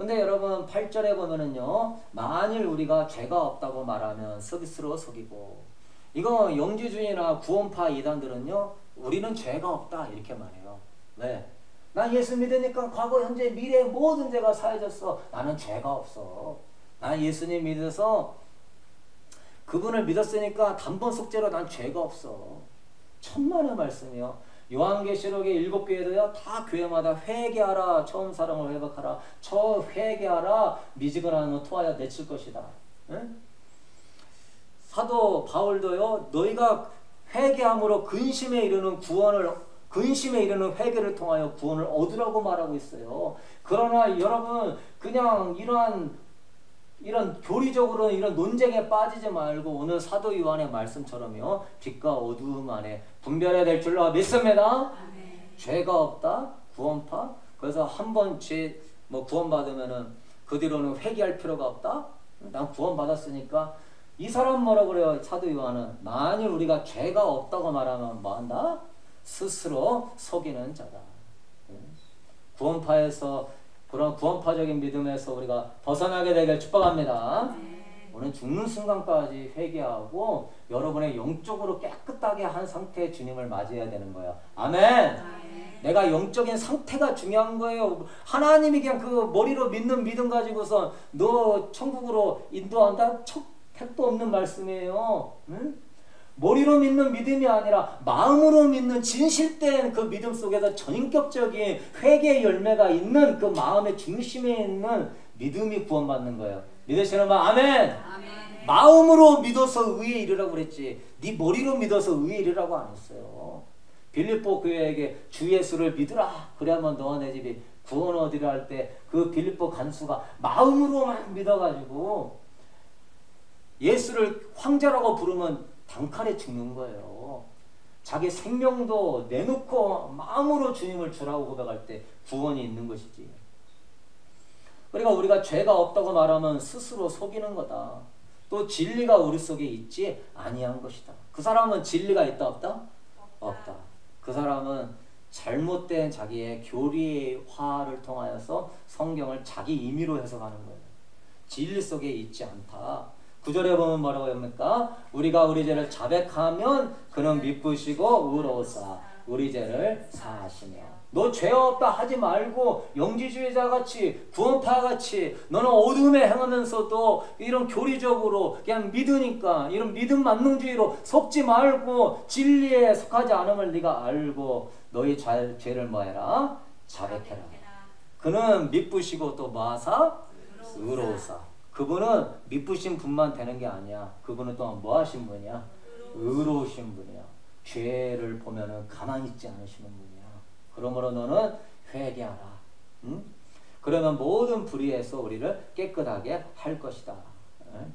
근데 여러분 8절에 보면은요, 만일 우리가 죄가 없다고 말하면 스스로 속이고, 이거 영지주의나 구원파 이단들은요, 우리는 죄가 없다 이렇게 말해요. 왜? 난 예수 믿으니까 과거, 현재, 미래 모든 죄가 사해졌어. 나는 죄가 없어. 난 예수님 믿어서 그분을 믿었으니까 단번 속죄로 난 죄가 없어. 천만의 말씀이요. 요한계시록의 7교회도요, 다 교회마다 회개하라, 처음 사랑을 회복하라, 회개하라, 미지근한 토하여 내칠 것이다. 응? 사도 바울도요, 너희가 회개함으로 근심에 이르는 회개를 통하여 구원을 얻으라고 말하고 있어요. 그러나 여러분, 그냥 이런 교리적으로 이런 논쟁에 빠지지 말고 오늘 사도 요한의 말씀처럼요, 빛과 어두움 안에 분별해야 될 줄로 믿습니다. 죄가 없다, 구원파. 그래서 한번 구원받으면은 그 뒤로는 회개할 필요가 없다. 난 구원받았으니까. 이 사람 뭐라 그래요? 사도 요한은 만일 우리가 죄가 없다고 말하면 뭐한다? 스스로 속이는 자다. 구원파에서, 그런 구원파적인 믿음에서 우리가 벗어나게 되길 축복합니다. 오늘 죽는 순간까지 회개하고 여러분의 영적으로 깨끗하게 한 상태의 주님을 맞이해야 되는 거예요. 아멘. 내가 영적인 상태가 중요한 거예요. 하나님이 그냥 그 머리로 믿는 믿음 가지고서 너 천국으로 인도한다? 택도 없는 말씀이에요. 응? 머리로 믿는 믿음이 아니라 마음으로 믿는 진실된 그 믿음 속에서 전인격적인 회개의 열매가 있는 그 마음의 중심에 있는 믿음이 구원받는 거예요. 믿으시는 분 아멘. 아멘. 마음으로 믿어서 의에 이르라고 그랬지, 네 머리로 믿어서 의에 이르라고 안 했어요. 빌립보 교회에게 주 예수를 믿으라, 그래야만 너와 내 집이 구원 얻으려 할 때 그 빌립보 간수가 마음으로만 믿어가지고 예수를 황제라고 부르면 단칼에 죽는 거예요. 자기 생명도 내놓고 마음으로 주님을 주라고 고백할 때 구원이 있는 것이지. 그러니까 우리가 죄가 없다고 말하면 스스로 속이는 거다. 또 진리가 우리 속에 있지 아니한 것이다. 그 사람은 진리가 있다 없다? 없다. 그 사람은 잘못된 자기의 교리화를 통하여서 성경을 자기 임의로 해석하는 거예요. 진리 속에 있지 않다. 9절에 보면 뭐라고 합니까? 우리가 우리 죄를 자백하면 그는 미쁘시고 의로우사 우리 죄를 사하시며. 너 죄 없다 하지 말고 영지주의자같이 구원파같이 너는 어둠에 행하면서도 이런 교리적으로 그냥 믿으니까 이런 믿음 만능주의로 속지 말고 진리에 속하지 않음을 네가 알고 너희 죄를 뭐해라? 자백해라. 그는 미쁘시고 또 뭐하사? 의로우사. 그분은 미쁘신 분만 되는 게 아니야. 그분은 또한 뭐 하신 분이야? 의로우신 분이야. 죄를 보면은 가만히 있지 않으시는 분이야. 그러므로 너는 회개하라. 응? 그러면 모든 불의에서 우리를 깨끗하게 할 것이다. 응?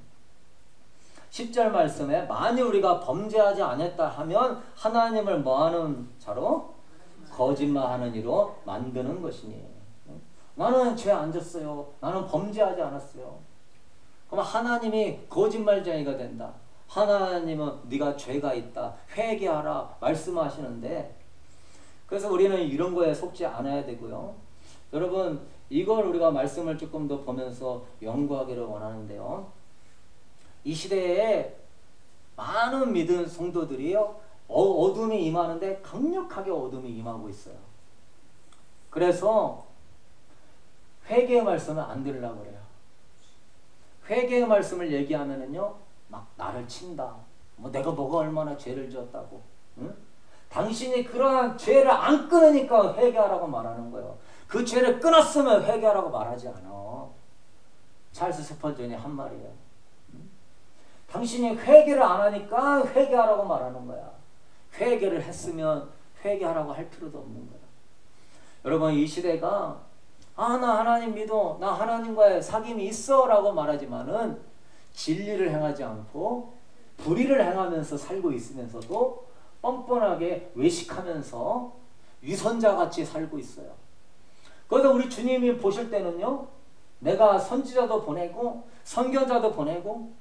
10절 말씀에 만일 우리가 범죄하지 않았다 하면 하나님을 뭐하는 자로? 거짓말하는 이로 만드는 것이니. 응? 나는 죄 안 졌어요. 나는 범죄하지 않았어요. 그럼 하나님이 거짓말쟁이가 된다. 하나님은 네가 죄가 있다, 회개하라 말씀하시는데, 그래서 우리는 이런 거에 속지 않아야 되고요. 여러분, 이걸 우리가 말씀을 조금 더 보면서 연구하기를 원하는데요. 이 시대에 많은 믿은 성도들이요, 어둠이 임하는데 강력하게 어둠이 임하고 있어요. 그래서 회개의 말씀을 안 들으려고 그래요. 회개의 말씀을 얘기하면은요, 막 나를 친다. 내가 뭐가 얼마나 죄를 지었다고. 응? 당신이 그러한 죄를 안 끊으니까 회개하라고 말하는 거예요. 그 죄를 끊었으면 회개하라고 말하지 않아. 찰스 스펄전이 한 말이에요. 응? 당신이 회개를 안 하니까 회개하라고 말하는 거야. 회개를 했으면 회개하라고 할 필요도 없는 거야. 여러분, 이 시대가 나 하나님 믿어, 나 하나님과의 사귐이 있어 라고 말하지만은 진리를 행하지 않고 불의를 행하면서 살고 있으면서도 뻔뻔하게 외식하면서 위선자같이 살고 있어요. 그래서 우리 주님이 보실 때는요, 내가 선지자도 보내고 선교자도 보내고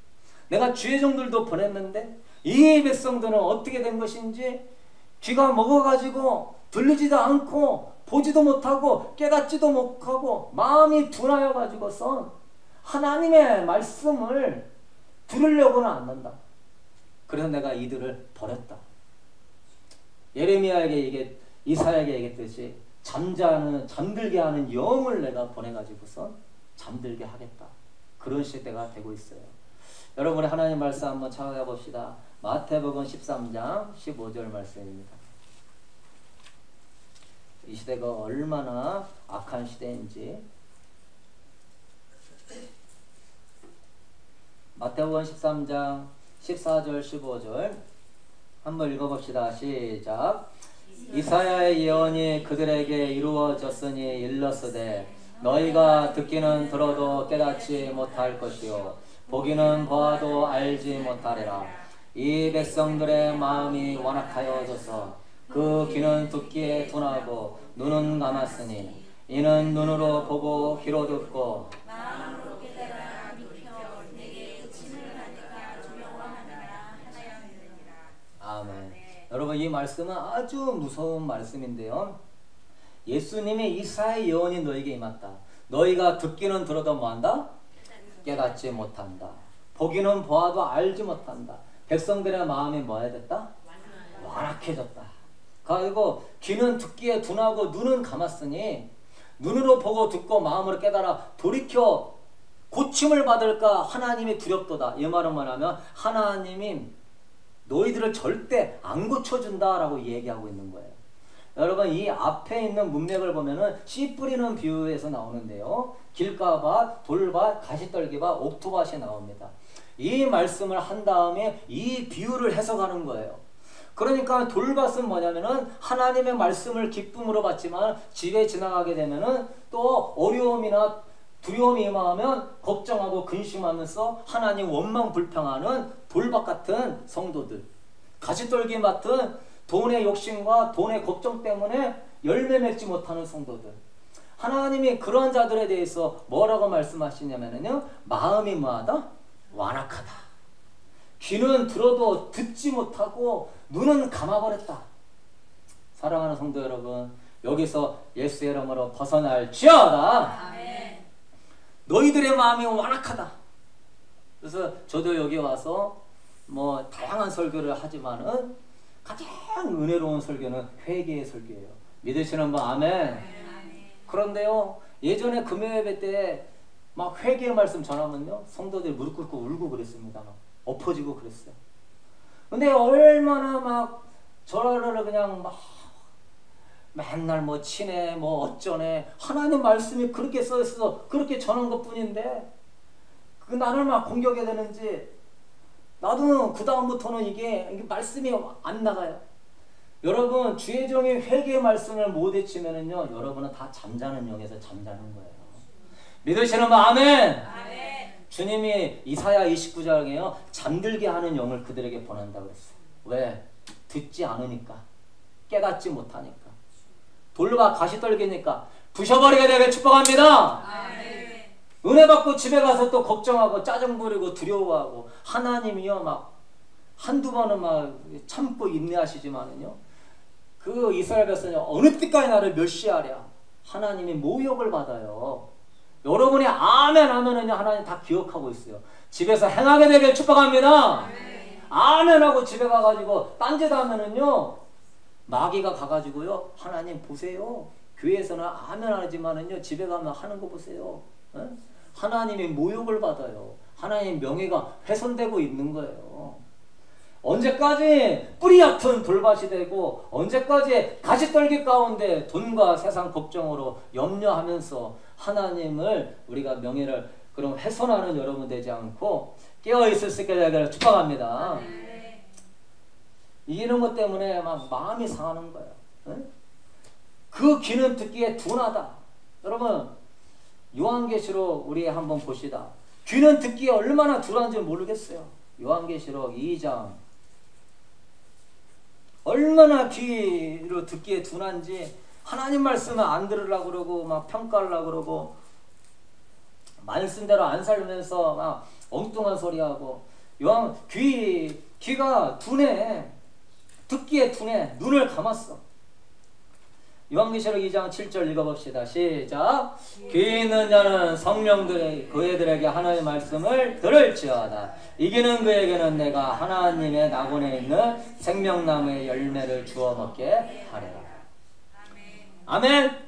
내가 주의종들도 보냈는데 이 백성들은 어떻게 된 것인지 귀가 먹어가지고 들리지도 않고 보지도 못하고 깨닫지도 못하고 마음이 둔하여 가지고선 하나님의 말씀을 들으려고는 안 한다. 그래서 내가 이들을 버렸다. 예레미야에게 이사야에게 얘기했듯이 잠들게 하는 영을 내가 보내가지고서 잠들게 하겠다. 그런 시대가 되고 있어요. 여러분의 하나님 말씀 한번 찾아가 봅시다. 마태복음 13장 15절 말씀입니다. 이 시대가 얼마나 악한 시대인지. 마태복음 13장 14절 15절 한번 읽어봅시다. 시작. 이사야의 예언이 그들에게 이루어졌으니 일렀으되 너희가 듣기는 들어도 깨닫지 못할 것이요 보기는 보아도 알지 못하리라. 이 백성들의 마음이 완악하여져서 그 귀는 듣기에 둔하고 눈은 감았으니 이는 눈으로 보고 귀로 듣고 마음으로 깨달아 눕혀 내게 의심을 가득하 두려워하느라 하나였느니라. 아멘. 여러분 이 말씀은 아주 무서운 말씀인데요. 예수님이 이사야의 예언이 너에게 임했다. 너희가 듣기는 들어도 뭐한다? 깨닫지 못한다. 보기는 보아도 알지 못한다. 백성들의 마음이 뭐해야 됐다? 완악해졌다. 그리고 귀는 듣기에 둔하고 눈은 감았으니 눈으로 보고 듣고 마음으로 깨달아 돌이켜 고침을 받을까 하나님이 두렵도다. 이 말은 뭐냐면 하나님이 너희들을 절대 안 고쳐준다라고 얘기하고 있는 거예요. 여러분 이 앞에 있는 문맥을 보면은 씨 뿌리는 비유에서 나오는데요. 길가밭, 돌밭, 가시떨기밭, 옥토밭이 나옵니다. 이 말씀을 한 다음에 이 비유를 해석하는 거예요. 그러니까 돌밭은 뭐냐면은 하나님의 말씀을 기쁨으로 받지만 집에 지나가게 되면은 또 어려움이나 두려움이 임하면 걱정하고 근심하면서 하나님 원망 불평하는 돌밭 같은 성도들. 가시떨기 밭은 돈의 욕심과 돈의 걱정 때문에 열매 맺지 못하는 성도들. 하나님이 그러한 자들에 대해서 뭐라고 말씀하시냐면요. 마음이 뭐하다? 완악하다. 귀는 들어도 듣지 못하고 눈은 감아버렸다. 사랑하는 성도 여러분, 여기서 예수의 이름으로 벗어날지어다. 아멘. 너희들의 마음이 완악하다. 그래서 저도 여기 와서 뭐 다양한 설교를 하지만은 가장 은혜로운 설교는 회개의 설교예요. 믿으시는 분 아멘. 아멘. 그런데요, 예전에 금요예배 때 막 회개의 말씀 전하면요, 성도들이 무릎 꿇고 울고 그랬습니다. 막 엎어지고 그랬어요. 근데 얼마나 막 저를 그냥 막 맨날 뭐 친해 뭐 어쩌네 하나님 말씀이 그렇게 써 있어서 그렇게 전한 것 뿐인데 그 나를 막 공격해야 되는지 나도 그 다음부터는 이게 말씀이 안 나가요. 여러분 주의 종이 회개의 말씀을 못 외치면은요 여러분은 다 잠자는 영에서 잠자는 거예요. 믿으시는 분 아멘. 아멘. 주님이 이사야 29장에요 잠들게 하는 영을 그들에게 보낸다고 했어요. 왜? 듣지 않으니까, 깨닫지 못하니까, 돌밭 가시떨기니까 부셔버리게 되길 축복합니다. 아멘. 은혜 받고 집에 가서 또 걱정하고 짜증 부리고 두려워하고 하나님이요 막 한두 번은 막 참고 인내하시지만은요 그 이스라엘 백성이 어느 때까지 나를 멸시하랴. 하나님이 모욕을 받아요. 여러분이 아멘 하면은요 하나님 다 기억하고 있어요. 집에서 행하게 되길 축복합니다. 아멘. 아멘 하고 집에 가가지고 딴짓 하면은요 마귀가 가가지고요 하나님 보세요. 교회에서는 아멘 하지만은요 집에 가면 하는 거 보세요. 에? 하나님이 모욕을 받아요. 하나님 명예가 훼손되고 있는 거예요. 언제까지 뿌리 얕은 돌밭이 되고 언제까지 가시떨기 가운데 돈과 세상 걱정으로 염려하면서 하나님을 우리가 명예를 그럼 훼손하는 여러분 되지 않고 깨어있을 수 있게 되기를 축복합니다. 이런 것 때문에 막 마음이 상하는 거예요. 응? 그 귀는 듣기에 둔하다. 여러분 요한계시록 우리 한번 봅시다. 귀는 듣기에 얼마나 둔한지 모르겠어요. 요한계시록 2장 얼마나 귀로 듣기에 둔한지 하나님 말씀을 안 들으려고 그러고 막 평가하려고 그러고 말씀대로 안 살면서 막 엉뚱한 소리 하고 요한 귀가 둔해. 듣기에 둔해. 눈을 감았어. 요한계시록 2장 7절 읽어봅시다. 시작. 귀 있는 자는 성령들의 그애들에게 하나님의 말씀을 들을지어다. 이기는 그에게는 내가 하나님의 낙원에 있는 생명나무의 열매를 주어 먹게 하리라. 아멘.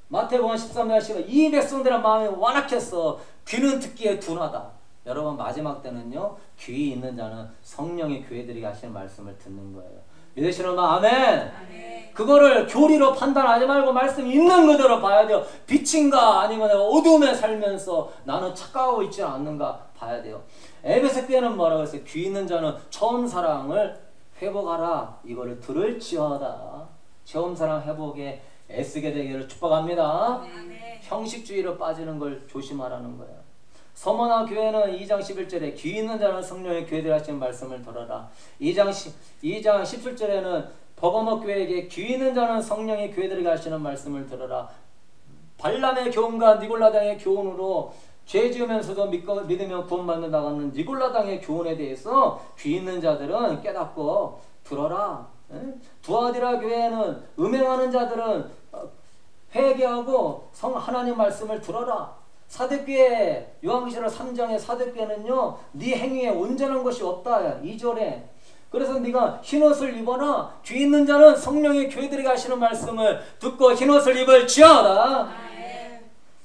마태복음 13장 10절 이 백성들의 마음이 완악했어. 귀는 듣기에 둔하다. 여러분 마지막 때는요, 귀 있는 자는 성령의 교회들에게 하시는 말씀을 듣는 거예요. 믿으시는 분 아멘. 아멘. 그거를 교리로 판단하지 말고 말씀 있는 그대로 봐야 돼요. 빛인가 아니면 내가 어두움에 살면서 나는 착각하고 있지 않는가 봐야 돼요. 에베소 교회는 뭐라고 했어요? 귀 있는 자는 처음 사랑을 회복하라. 이거를 들을지어다. 처음 사랑 회복에 애쓰게 되기를 축복합니다. 아멘. 형식주의로 빠지는 걸 조심하라는 거예요. 서머나 교회는 2장 11절에 귀 있는 자는 성령의 교회들 하시는 말씀을 들어라. 2장 17절에는 버거모 교회에게 귀 있는 자는 성령의 교회들에게 하시는 말씀을 들어라. 발람의 교훈과 니골라당의 교훈으로 죄 지으면서도 믿으면 구원받는다고 하는 니골라당의 교훈에 대해서 귀 있는 자들은 깨닫고 들어라. 두아디라 교회는 음행하는 자들은 회개하고 하나님 말씀을 들어라. 사대교회 요한계시록 3장의 사대교회는요, 네 행위에 온전한 것이 없다. 2절에. 그래서 네가 흰옷을 입어라. 귀 있는 자는 성령의 교회들에게 하시는 말씀을 듣고 흰옷을 입을지어다.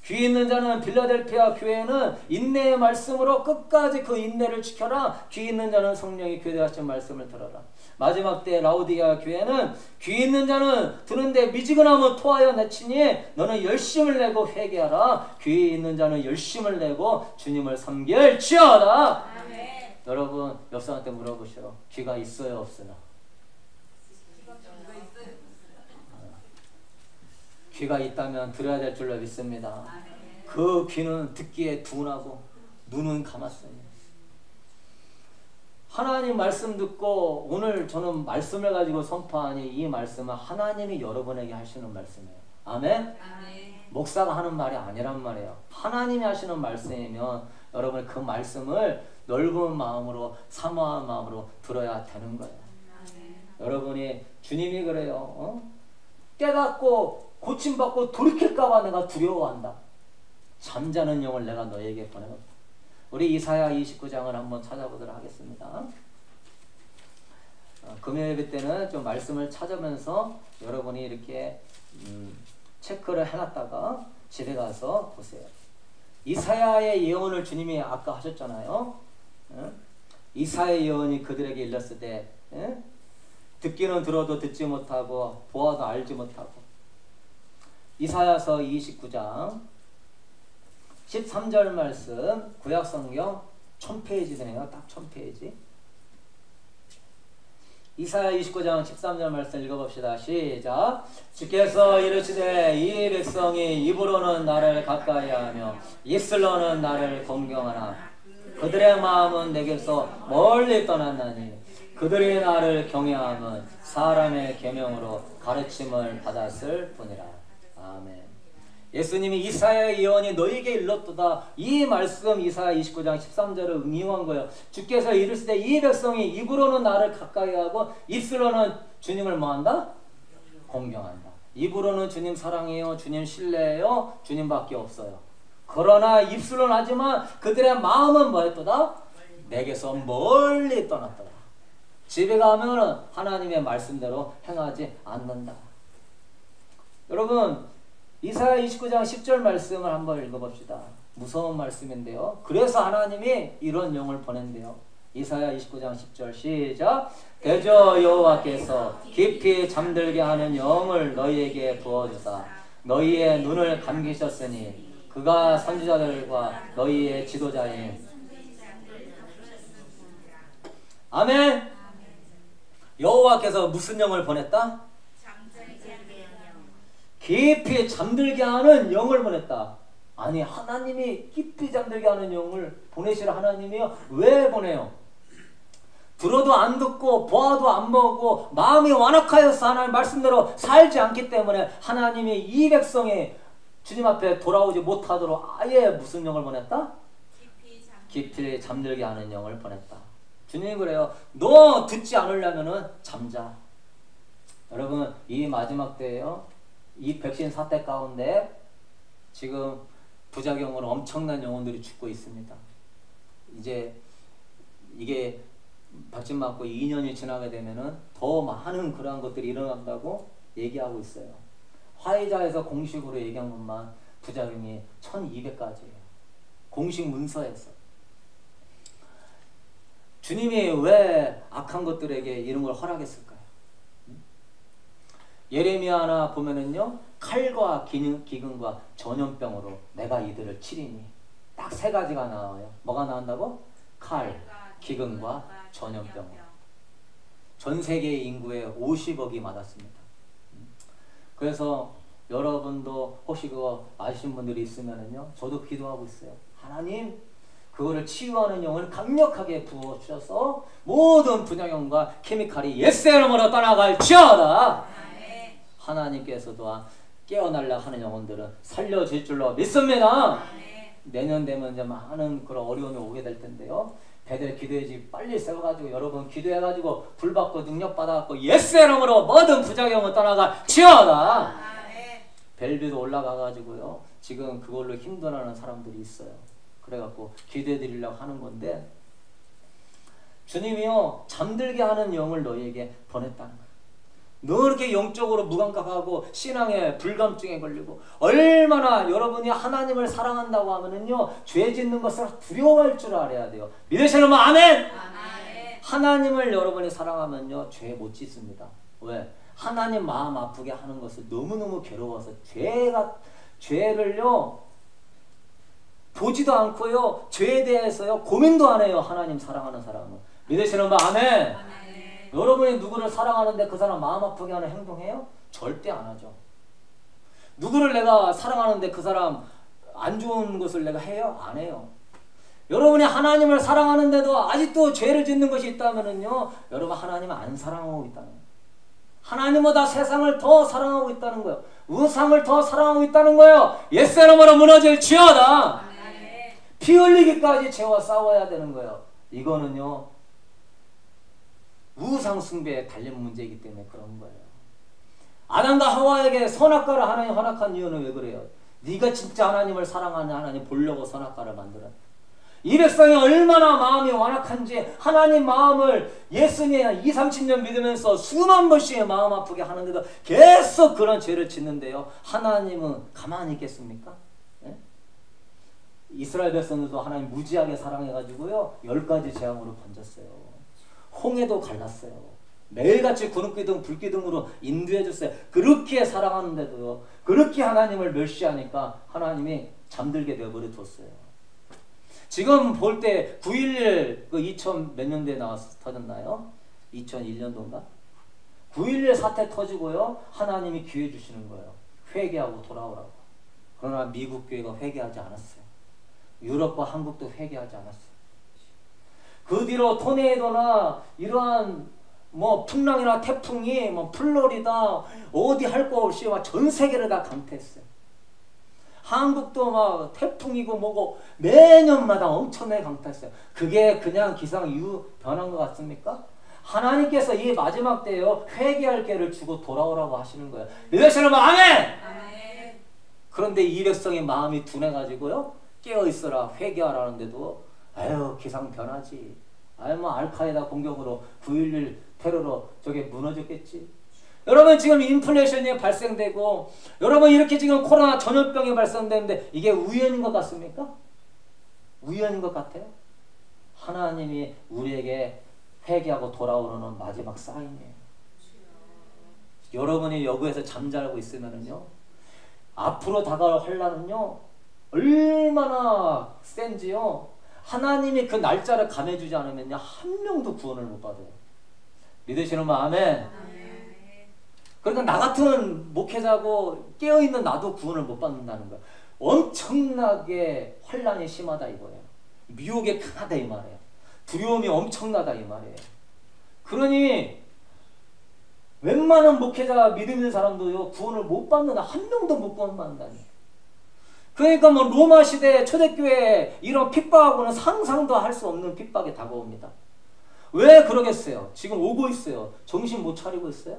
귀 있는 자는 빌라델피아 교회는 인내의 말씀으로 끝까지 그 인내를 지켜라. 귀 있는 자는 성령의 교회에 하시는 말씀을 들어라. 마지막 때 라우디게아 교회는 귀 있는 자는 듣는데 미지근하면 토하여 내치니 너는 열심을 내고 회개하라. 귀 있는 자는 열심을 내고 주님을 섬길지어다. 아멘. 여러분 옆 사람한테 물어보시오. 귀가 있어요 없으나? 귀가 있다면 들어야 될 줄로 믿습니다. 그 귀는 듣기에 둔하고 눈은 감았어요. 하나님 말씀 듣고 오늘 저는 말씀을 가지고 선포하니 이 말씀은 하나님이 여러분에게 하시는 말씀이에요. 아멘? 아멘. 목사가 하는 말이 아니란 말이에요. 하나님이 하시는 말씀이면 여러분 그 말씀을 넓은 마음으로 사모한 마음으로 들어야 되는 거예요. 아멘. 여러분이 주님이 그래요. 깨닫고 고침받고 돌이킬까봐 내가 두려워한다. 잠자는 영을 내가 너에게 보내겠다. 우리 이사야 29장을 한번 찾아보도록 하겠습니다. 금요일 예배 때는 좀 말씀을 찾으면서 여러분이 이렇게 체크를 해놨다가 집에 가서 보세요. 이사야의 예언을 주님이 아까 하셨잖아요. 이사야의 예언이 그들에게 일렀을 때 듣기는 들어도 듣지 못하고 보아도 알지 못하고. 이사야서 29장 13절 말씀, 구약성경 1000페이지 되네요. 딱 1000페이지. 이사야 29장 13절 말씀 읽어봅시다. 시작. 주께서 이르시되 이 백성이 입으로는 나를 가까이하며 입술로는 나를 공경하나 그들의 마음은 내게서 멀리 떠났나니 그들이 나를 경외함은 사람의 계명으로 가르침을 받았을 뿐이라. 아멘. 예수님이 이사야의 예언이 너에게 일렀도다. 이 말씀 이사야 29장 13절을 응용한 거예요. 주께서 이르시되 이 백성이 입으로는 나를 가까이하고 입술로는 주님을 뭐한다? 공경한다. 입으로는 주님 사랑해요, 주님 신뢰해요, 주님밖에 없어요. 그러나 입술로는 하지만 그들의 마음은 뭐였도다? 내게서 멀리 떠났더라. 집에 가면 하나님의 말씀대로 행하지 않는다. 여러분 이사야 29장 10절 말씀을 한번 읽어봅시다. 무서운 말씀인데요. 그래서 하나님이 이런 영을 보낸대요. 이사야 29장 10절 시작. 대저 여호와께서 깊이 잠들게 하는 영을 너희에게 부어주사 너희의 눈을 감기셨으니 그가 선지자들과 너희의 지도자인. 아멘. 여호와께서 무슨 영을 보냈다? 깊이 잠들게 하는 영을 보냈다. 아니 하나님이 깊이 잠들게 하는 영을 보내시라. 하나님이요? 왜 보내요? 들어도 안 듣고 보아도 안 보고 마음이 완악하여서 하나님 말씀대로 살지 않기 때문에 하나님이 이 백성이 주님 앞에 돌아오지 못하도록 아예 무슨 영을 보냈다? 깊이 잠들게 하는 영을 보냈다. 주님이 그래요. 너 듣지 않으려면은 잠자. 여러분 이 마지막 때에요. 이 백신 사태 가운데 지금 부작용으로 엄청난 영혼들이 죽고 있습니다. 이제 이게 백신 맞고 2년이 지나게 되면은 더 많은 그러한 것들이 일어난다고 얘기하고 있어요. 화이자에서 공식으로 얘기한 것만 부작용이 1200가지예요. 공식 문서에서. 주님이 왜 악한 것들에게 이런 걸 허락했을까요? 예레미야나 보면은요, 칼과 기근과 전염병으로 내가 이들을 치리니. 딱 세 가지가 나와요. 뭐가 나온다고? 칼, 기근과 전염병. 전 세계 인구의 50억이 맞았습니다. 그래서 여러분도 혹시 그거 아시는 분들이 있으면은요, 저도 기도하고 있어요. 하나님, 그거를 치유하는 영을 강력하게 부어 주셔서 모든 분양형과 케미칼이 예수의 이름으로 떠나갈지어다. 하나님께서도 깨어날라 하는 영혼들은 살려질 줄로 믿습니다. 내년 되면 이제 많은 그런 어려움이 오게 될 텐데요. 배들 기도해지 빨리 세워가지고 여러분 기도해가지고 불받고 능력받아갖고 예수의 이름으로 모든 부작용을 떠나갈지어다. 벨뷰도 올라가가지고요. 지금 그걸로 힘들어하는 사람들이 있어요. 그래갖고 기도해드리려고 하는 건데 주님이요 잠들게 하는 영을 너희에게 보냈다는 거예요. 너 이렇게 영적으로 무감각하고 신앙에 불감증에 걸리고 얼마나 여러분이 하나님을 사랑한다고 하면은요 죄 짓는 것을 두려워할 줄 알아야 돼요. 믿으시는 분 아멘. 하나님을 여러분이 사랑하면요 죄 못 짓습니다. 왜? 하나님 마음 아프게 하는 것을 너무너무 괴로워서 죄를요 보지도 않고요 죄에 대해서요 고민도 안 해요. 하나님 사랑하는 사람은. 믿으시는 분 아멘. 여러분이 누구를 사랑하는데 그 사람 마음 아프게 하는 행동해요? 절대 안 하죠. 누구를 내가 사랑하는데 그 사람 안 좋은 것을 내가 해요? 안 해요. 여러분이 하나님을 사랑하는데도 아직도 죄를 짓는 것이 있다면요 여러분 하나님을 안 사랑하고 있다는 거예요. 하나님보다 세상을 더 사랑하고 있다는 거예요. 우상을 더 사랑하고 있다는 거예요. 예수의 이름으로 무너질지어다. 피 흘리기까지 죄와 싸워야 되는 거예요. 이거는요 우상 숭배에 달린 문제이기 때문에 그런 거예요. 아담과 하와에게 선악과를 하나님 허락한 이유는 왜 그래요? 네가 진짜 하나님을 사랑하는 하나님 보려고 선악과를 만들어. 이 백성이 얼마나 마음이 완악한지 하나님 마음을 예수님 20-30년 믿으면서 수만 번씩 마음 아프게 하는데도 계속 그런 죄를 짓는데요. 하나님은 가만히 있겠습니까? 네? 이스라엘 백성들도 하나님 무지하게 사랑해가지고요 10가지 재앙으로 던졌어요. 홍해도 갈랐어요. 매일같이 구름기둥 불기둥으로 인도해줬어요. 그렇게 사랑하는데도요 그렇게 하나님을 멸시하니까 하나님이 잠들게 내버려 뒀어요. 지금 볼 때 9.11 그 2000 몇 년도에 터졌나요? 2001년도인가? 9.11 사태 터지고요 하나님이 기회 주시는 거예요. 회개하고 돌아오라고. 그러나 미국 교회가 회개하지 않았어요. 유럽과 한국도 회개하지 않았어요. 그 뒤로 토네이도나 이러한 뭐 풍랑이나 태풍이 뭐 플로리다 어디 할 거 없이 막 전 세계를 다 강타했어요. 한국도 막 태풍이고 뭐고 매년마다 엄청나게 강타했어요. 그게 그냥 기상 이후 변한 것 같습니까? 하나님께서 이 마지막 때에요 회개할 기회를 주고 돌아오라고 하시는 거예요. 믿으시는 분 아멘! 그런데 이 백성의 마음이 둔해가지고요 깨어있어라 회개하라는데도 아유 기상 변하지. 아유 뭐 알카에다 공격으로 9.11 테러로 저게 무너졌겠지. 여러분 지금 인플레이션이 발생되고 여러분 이렇게 지금 코로나 전염병이 발생되는데 이게 우연인 것 같습니까? 우연인 것 같아요? 하나님이 우리에게 회개하고 돌아오는 마지막 사인이에요. 여러분이 여기에서 잠자고 있으면은요 앞으로 다가올 환난은요 얼마나 센지요. 하나님이 그 날짜를 감해주지 않으면요 한 명도 구원을 못 받아요. 믿으시는 분 아멘. 그러니까 나 같은 목회자고 깨어있는 나도 구원을 못 받는다는 거예요. 엄청나게 환난이 심하다 이거예요. 미혹이 강하다 이 말이에요. 두려움이 엄청나다 이 말이에요. 그러니 웬만한 목회자 믿음 있는 사람도요 구원을 못 받는다. 한 명도 못 구원받는다니. 그러니까 뭐 로마 시대 초대교회 이런 핍박하고는 상상도 할 수 없는 핍박이 다가옵니다. 왜 그러겠어요? 지금 오고 있어요. 정신 못 차리고 있어요?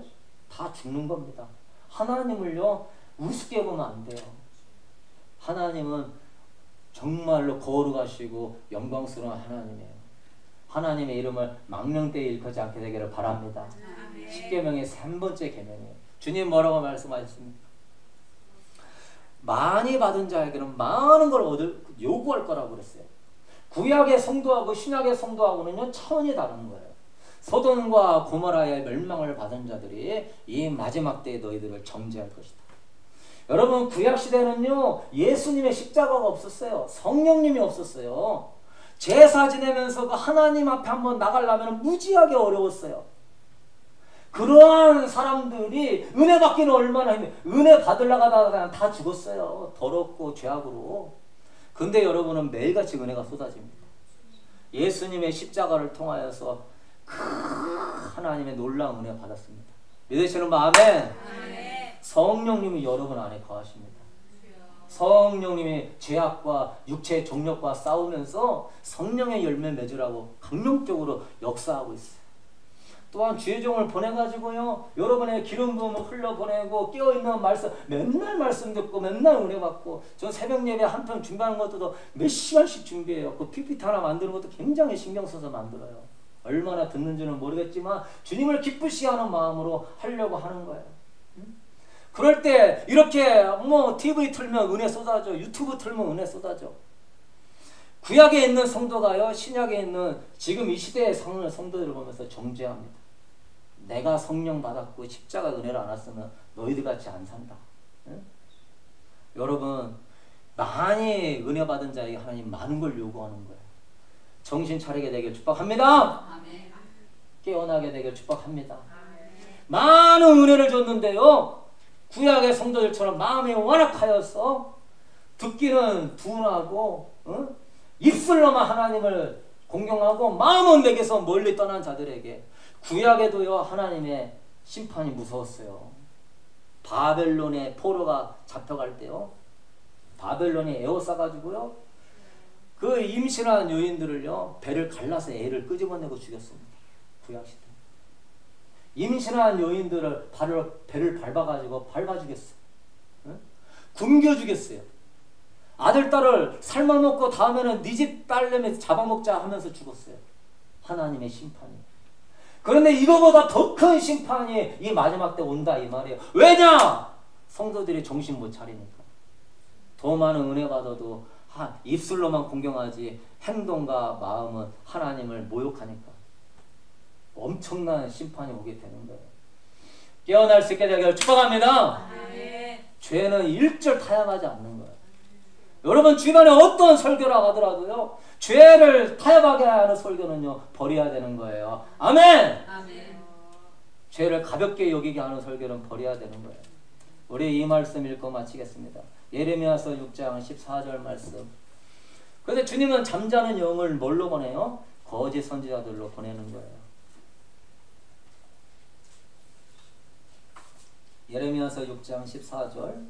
다 죽는 겁니다. 하나님을요 우습게 보면 안 돼요. 하나님은 정말로 거룩하시고 영광스러운 하나님이에요. 하나님의 이름을 망령되이 일컫지 않게 되기를 바랍니다. 아멘. 10계명의 3번째 계명이에요. 주님 뭐라고 말씀하셨습니까? 많이 받은 자에게는 많은 걸 요구할 거라고 그랬어요. 구약의 성도하고 신약의 성도하고는요 차원이 다른 거예요. 소돔과 고모라의 멸망을 받은 자들이 이 마지막 때에 너희들을 정죄할 것이다. 여러분 구약 시대는요 예수님의 십자가가 없었어요. 성령님이 없었어요. 제사 지내면서 그 하나님 앞에 한번 나가려면 무지하게 어려웠어요. 그러한 사람들이 은혜 받기는 얼마나 힘들어요. 은혜 받으려고 하다가 그냥 다 죽었어요. 더럽고 죄악으로. 근데 여러분은 매일같이 은혜가 쏟아집니다. 예수님의 십자가를 통하여서 하나님의 놀라운 은혜 받았습니다. 믿으시는 분 아멘. 성령님이 여러분 안에 거하십니다. 성령님이 죄악과 육체의 정욕과 싸우면서 성령의 열매 맺으라고 강력적으로 역사하고 있어요. 또한 주의 종을 보내가지고요 여러분의 기름 부음을 흘려보내고 깨어있는 말씀 맨날 말씀 듣고 맨날 은혜 받고 전 새벽 예배 한 편 준비하는 것도 몇 시간씩 준비해요. 그 PPT 하나 만드는 것도 굉장히 신경 써서 만들어요. 얼마나 듣는지는 모르겠지만 주님을 기쁘시 하는 마음으로 하려고 하는 거예요. 그럴 때 이렇게 뭐 TV 틀면 은혜 쏟아져, 유튜브 틀면 은혜 쏟아져. 구약에 있는 성도가요 신약에 있는 지금 이 시대의 성도들을 보면서 정죄합니다. 내가 성령 받았고 십자가 은혜를 안 왔으면 너희들 같이 안 산다. 응? 여러분 많이 은혜 받은 자에게 하나님 많은 걸 요구하는 거예요. 정신 차리게 되길 축복합니다. 아멘. 깨어나게 되길 축복합니다. 많은 은혜를 줬는데요 구약의 성도들처럼 마음이 완악하여서 듣기는 둔하고 입술로만 하나님을 공경하고 마음은 내게서 멀리 떠난 자들에게 구약에도요 하나님의 심판이 무서웠어요. 바벨론의 포로가 잡혀갈 때요 바벨론이 에워싸가지고요 그 임신한 여인들을요 배를 갈라서 애를 끄집어내고 죽였습니다. 구약시대 임신한 여인들을 배를 밟아가지고 밟아 죽였어요. 굶겨 죽였어요. 아들 딸을 삶아먹고 다음에는 네 집 딸내미 잡아먹자 하면서 죽었어요. 하나님의 심판이. 그런데 이거보다 더 큰 심판이 이 마지막 때 온다 이 말이에요. 왜냐? 성도들이 정신 못 차리니까. 더 많은 은혜 받아도 입술로만 공경하지 행동과 마음은 하나님을 모욕하니까 엄청난 심판이 오게 되는 거예요. 깨어날 수 있게 되기를 축복합니다. 죄는 일절 타협하지 않는 거예요. 여러분 주변에 어떤 설교를 하더라도요 죄를 타협하게 하는 설교는요 버려야 되는 거예요. 아멘. 아멘. 죄를 가볍게 여기게 하는 설교는 버려야 되는 거예요. 우리 이 말씀 읽고 마치겠습니다. 예레미야서 6장 14절 말씀. 그런데 주님은 잠자는 영을 뭘로 보내요? 거짓 선지자들로 보내는 거예요. 예레미야서 6장 14절.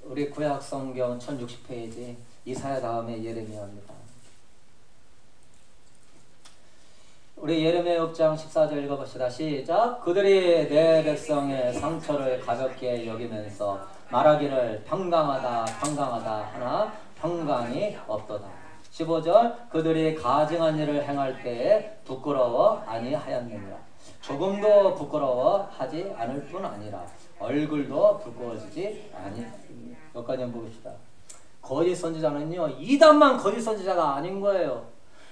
우리 구약 성경 1060페이지 이사야 다음에 예레미야입니다. 우리 예레미야 6장 14절 읽어봅시다. 시작. 그들이 내 백성의 상처를 가볍게 여기면서 말하기를 평강하다 평강하다 하나 평강이 없도다. 15절. 그들이 가증한 일을 행할 때에 부끄러워 아니하였느니라. 조금도 부끄러워하지 않을 뿐 아니라 얼굴도 부끄러워지지 아니. 여기까지 한번 봅시다. 거짓 선지자는요 이단만 거짓 선지자가 아닌 거예요.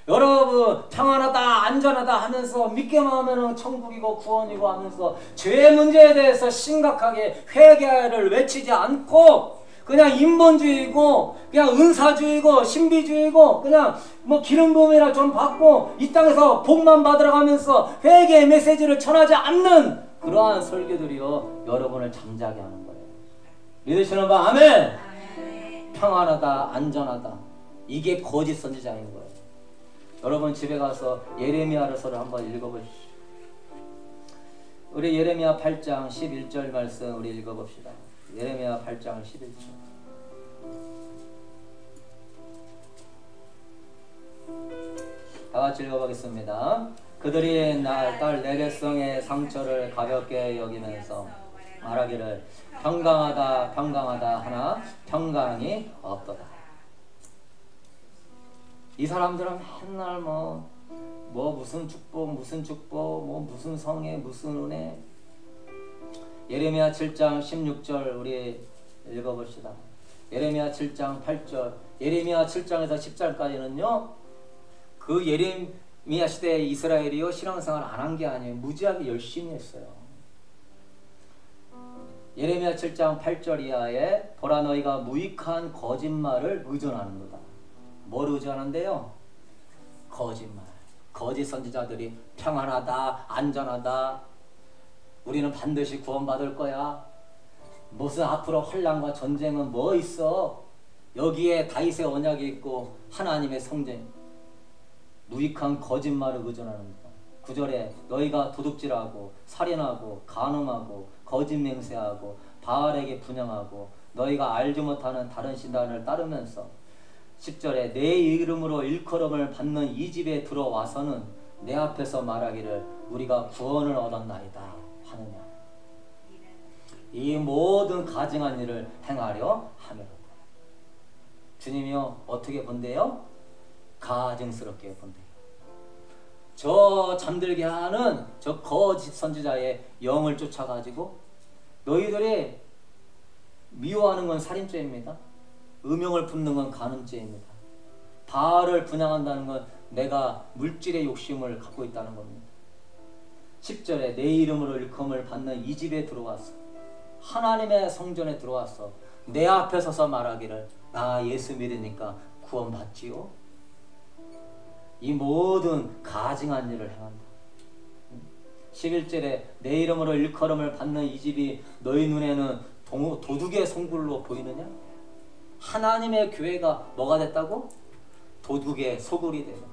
여러분 평안하다 안전하다 하면서 믿기만 하면 천국이고 구원이고 하면서 죄 문제에 대해서 심각하게 회개를 외치지 않고 그냥 인본주의고 그냥 은사주의고 신비주의고 그냥 뭐 기름 부음이나 좀 받고 이 땅에서 복만 받으러 가면서 회개의 메시지를 전하지 않는 그러한 설교들이요 여러분을 잠자게 하는 거예요. 믿으시는 분 아멘. 평안하다 안전하다 이게 거짓 선지자인 거예요. 여러분 집에 가서 예레미야서를 한번 읽어보십시오. 우리 예레미야 8장 11절 말씀 우리 읽어봅시다. 예레미야 8장 11절. 다 같이 읽어보겠습니다. 그들이 딸 내 백성의 상처를 가볍게 여기면서 말하기를 평강하다 평강하다 하나 평강이 없도다. 이 사람들은 맨날 뭐 무슨 축복 뭐 무슨 성애 무슨 은혜. 예레미야 7장 16절 우리 읽어봅시다. 예레미야 7장 8절. 예레미야 7장에서 10절까지는요 그 예레미야 시대의 이스라엘이요 신앙생활 안 한 게 아니에요. 무지하게 열심히 했어요. 예레미야 7장 8절 이하에 보라 너희가 무익한 거짓말을 의존하는도다. 뭘 의존하는데요? 거짓말. 거짓 선지자들이 평안하다 안전하다 우리는 반드시 구원받을 거야. 무슨 앞으로 환난과 전쟁은 뭐 있어? 여기에 다윗의 언약이 있고 하나님의 성전. 무익한 거짓말을 의존하는다. 9절에 너희가 도둑질하고 살인하고 간음하고 거짓 맹세하고 바알에게 분향하고 너희가 알지 못하는 다른 신단을 따르면서 10절에 내 이름으로 일컬음을 받는 이 집에 들어와서는 내 앞에서 말하기를 우리가 구원을 얻었나이다 하느냐. 이 모든 가증한 일을 행하려 하매로다. 주님이요 어떻게 본대요? 가증스럽게 본대요. 저 잠들게 하는 저 거짓 선지자의 영을 쫓아가지고 너희들이 미워하는 건 살인죄입니다. 음영을 품는 건 간음죄입니다. 바알을 분향한다는 건 내가 물질의 욕심을 갖고 있다는 겁니다. 10절에 내 이름으로 일컬음을 받는 이 집에 들어왔어. 하나님의 성전에 들어왔어. 내 앞에 서서 말하기를 나 예수 믿으니까 구원받지요. 이 모든 가증한 일을 행한다. 11절에 내 이름으로 일컬음을 받는 이 집이 너희 눈에는 도둑의 송굴로 보이느냐? 하나님의 교회가 뭐가 됐다고? 도둑의 소굴이 되었다.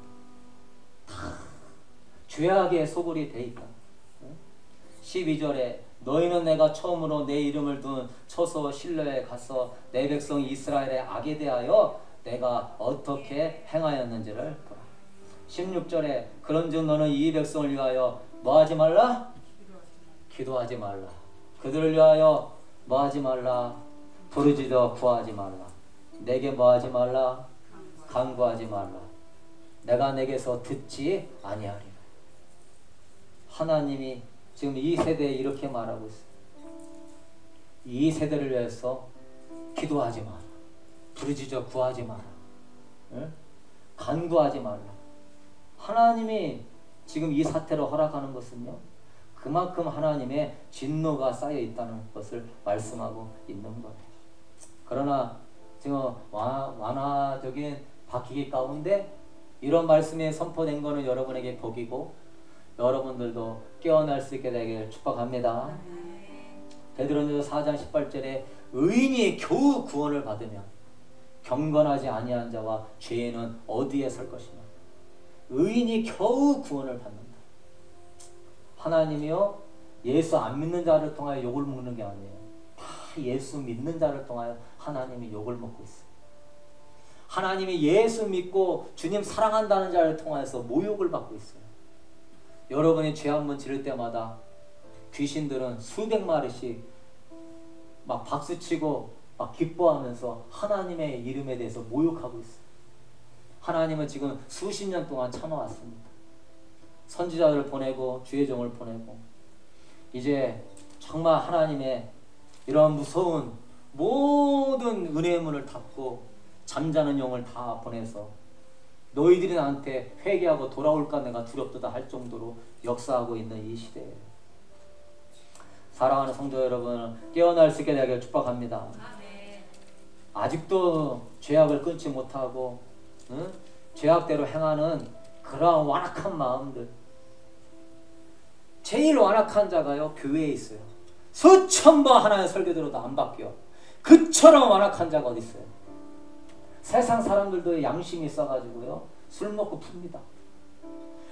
죄악의 소굴이 돼 있다. 12절에 너희는 내가 처음으로 내 이름을 둔 처소 실로에 가서 내 백성 이스라엘의 악에 대하여 내가 어떻게 행하였는지를 보라. 16절에 그런즉 너는 이 백성을 위하여 뭐하지 말라? 기도하지 말라. 그들을 위하여 뭐하지 말라? 부르짖어 구하지 말라. 내게 뭐하지 말라? 간구하지 말라. 내가 내게서 듣지 아니하리라. 하나님이 지금 이 세대에 이렇게 말하고 있어요. 이 세대를 위해서 기도하지 마라. 부르짖어 구하지 마라. 응? 간구하지 말라. 하나님이 지금 이 사태를 허락하는 것은요 그만큼 하나님의 진노가 쌓여 있다는 것을 말씀하고 있는 거예요. 그러나 지금 완화적인 바뀌기 가운데 이런 말씀이 선포된 것은 여러분에게 복이고 여러분들도 깨어날 수 있게 되길 축복합니다. 베드로전서 4장 18절에 의인이 겨우 구원을 받으면 경건하지 아니한 자와 죄인은 어디에 설 것이냐. 의인이 겨우 구원을 받는다. 하나님이요 예수 안 믿는 자를 통하여 욕을 먹는 게 아니에요. 다 예수 믿는 자를 통하여 하나님이 욕을 먹고 있어요. 하나님이 예수 믿고 주님 사랑한다는 자를 통해서 모욕을 받고 있어요. 여러분이 죄 한 번 지를 때마다 귀신들은 수백 마리씩 막 박수치고 막 기뻐하면서 하나님의 이름에 대해서 모욕하고 있어요. 하나님은 지금 수십 년 동안 참아왔습니다. 선지자들을 보내고 주의 종을 보내고 이제 정말 하나님의 이런 무서운 모든 은혜의 문을 닫고 잠자는 영을 다 보내서 너희들이 나한테 회개하고 돌아올까 내가 두렵도다 할 정도로 역사하고 있는 이 시대에 사랑하는 성도 여러분 깨어날 수 있게 되길 축복합니다. 아직도 죄악을 끊지 못하고 응? 죄악대로 행하는 그러한 완악한 마음들 제일 완악한 자가요 교회에 있어요. 수천 번 하나의 설교 들어도 안 바뀌어. 그처럼 완악한 자가 어디 있어요. 세상 사람들도 양심이 있어가지고요 술 먹고 풉니다.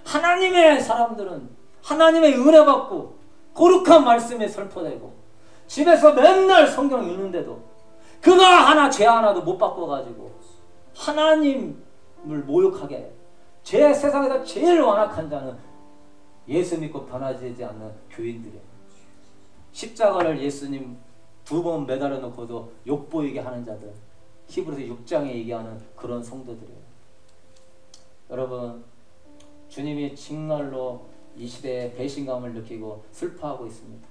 하나님의 사람들은 하나님의 은혜 받고 거룩한 말씀에 설포되고 집에서 맨날 성경 읽는데도 그거 하나 죄 하나도 못 바꿔가지고 하나님을 모욕하게 제 세상에서 제일 완악한 자는 예수 믿고 변화되지 않는 교인들이에요. 십자가를 예수님 2번 매달아 놓고도 욕보이게 하는 자들, 히브리서 6장에 얘기하는 그런 성도들이에요. 여러분, 주님이 정말로 이 시대에 배신감을 느끼고 슬퍼하고 있습니다.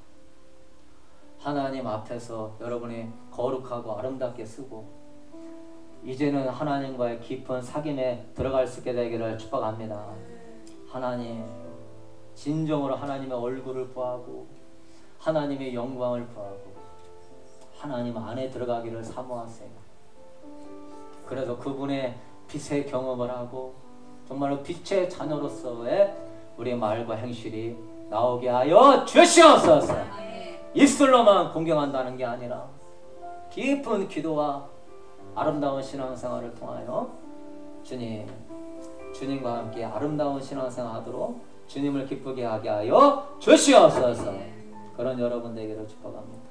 하나님 앞에서 여러분이 거룩하고 아름답게 쓰고 이제는 하나님과의 깊은 사귐에 들어갈 수 있게 되기를 축복합니다. 하나님, 진정으로 하나님의 얼굴을 구하고 하나님의 영광을 구하고 하나님 안에 들어가기를 사모하세요. 그래서 그분의 빛의 경험을 하고 정말로 빛의 자녀로서의 우리의 말과 행실이 나오게 하여 주시옵소서. 입술로만 공경한다는 게 아니라 깊은 기도와 아름다운 신앙생활을 통하여 주님과 함께 아름다운 신앙생활 하도록 주님을 기쁘게 하게 하여 주시옵소서. 그런 여러분 되기를 축복합니다.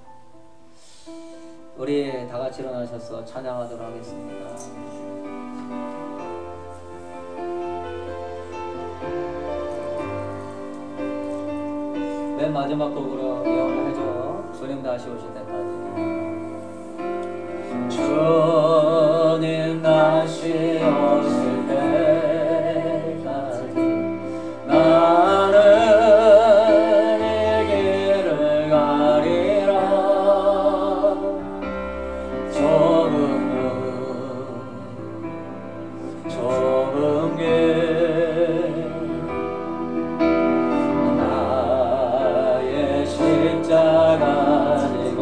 우리 다 같이 일어나셔서 찬양하도록 하겠습니다. 맨 마지막 곡으로 예언을 해줘. 주님 다시 오실 때까지. 주님 다시 오실 때까지 나는 이 길을 가리라. 좁은 길 나의 십자가 지고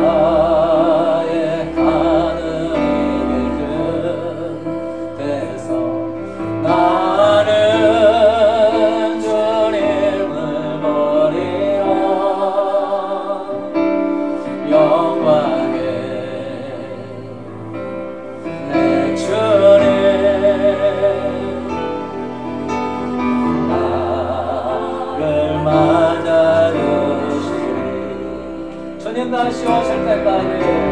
나의 가는 길 끝에서 나는 주님을 버리라. 영광의 내 주님 나를 맞아주시리. 주님 다시 오실 때까지